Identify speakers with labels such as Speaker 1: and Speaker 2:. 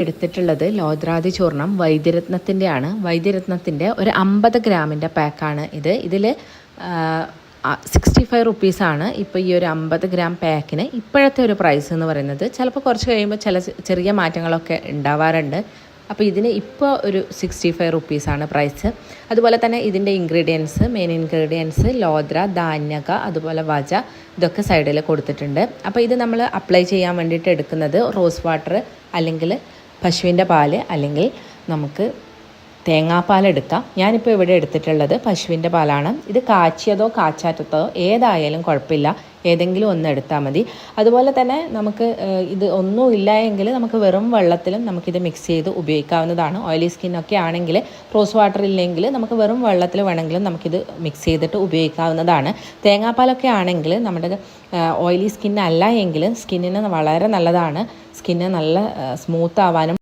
Speaker 1: എടുത്തിട്ടുള്ളത് ലോദ്രാതി ചൂർണം വൈദ്യരത്നത്തിൻ്റെ ആണ്. വൈദ്യരത്നത്തിൻ്റെ ഒരു 50 ഗ്രാമിൻ്റെ പാക്കാണ് ഇത്. ഇതിൽ 65 റുപ്പീസാണ് ഇപ്പോൾ ഈ ഒരു 50 ഗ്രാം പാക്കിന് ഇപ്പോഴത്തെ ഒരു പ്രൈസ് എന്ന് പറയുന്നത്. ചിലപ്പോൾ കുറച്ച് കഴിയുമ്പോൾ ചെറിയ മാറ്റങ്ങളൊക്കെ ഉണ്ടാവാറുണ്ട്. അപ്പോൾ ഇതിന് ഇപ്പോൾ ഒരു 65 റുപ്പീസാണ് പ്രൈസ്. അതുപോലെ തന്നെ ഇതിൻ്റെ മെയിൻ ഇൻഗ്രീഡിയൻസ് ലോദ്ര, ധാന്യക, അതുപോലെ വജ ഇതൊക്കെ സൈഡിൽ കൊടുത്തിട്ടുണ്ട്. അപ്പോൾ ഇത് നമ്മൾ അപ്ലൈ ചെയ്യാൻ വേണ്ടിയിട്ട് എടുക്കുന്നത് റോസ് വാട്ടർ അല്ലെങ്കിൽ പശുവിൻ്റെ പാല് അല്ലെങ്കിൽ നമുക്ക് തേങ്ങാപ്പാൽ എടുക്കാം. ഞാനിപ്പോൾ ഇവിടെ എടുത്തിട്ടുള്ളത് പശുവിൻ്റെ പാലാണ്. ഇത് കാച്ചിയതോ കാച്ചാറ്റത്തോ ഏതായാലും കുഴപ്പമില്ല, ഏതെങ്കിലും ഒന്ന് എടുത്താൽ മതി. അതുപോലെ തന്നെ നമുക്ക് ഇത് ഒന്നും ഇല്ല എങ്കിൽ നമുക്ക് വെറും വെള്ളത്തിലും നമുക്കിത് മിക്സ് ചെയ്ത് ഉപയോഗിക്കാവുന്നതാണ്. ഓയിലി സ്കിന്നൊക്കെ ആണെങ്കിൽ റോസ് വാട്ടർ ഇല്ലെങ്കിൽ നമുക്ക് വെറും വെള്ളത്തിൽ വേണമെങ്കിലും നമുക്കിത് മിക്സ് ചെയ്തിട്ട് ഉപയോഗിക്കാവുന്നതാണ്. തേങ്ങാപ്പാലൊക്കെ ആണെങ്കിൽ നമ്മുടെ ഓയിലി സ്കിൻ അല്ല എങ്കിൽ സ്കിന്നിന് വളരെ നല്ലതാണ്. സ്കിന്ന് നല്ല സ്മൂത്ത് ആവാനും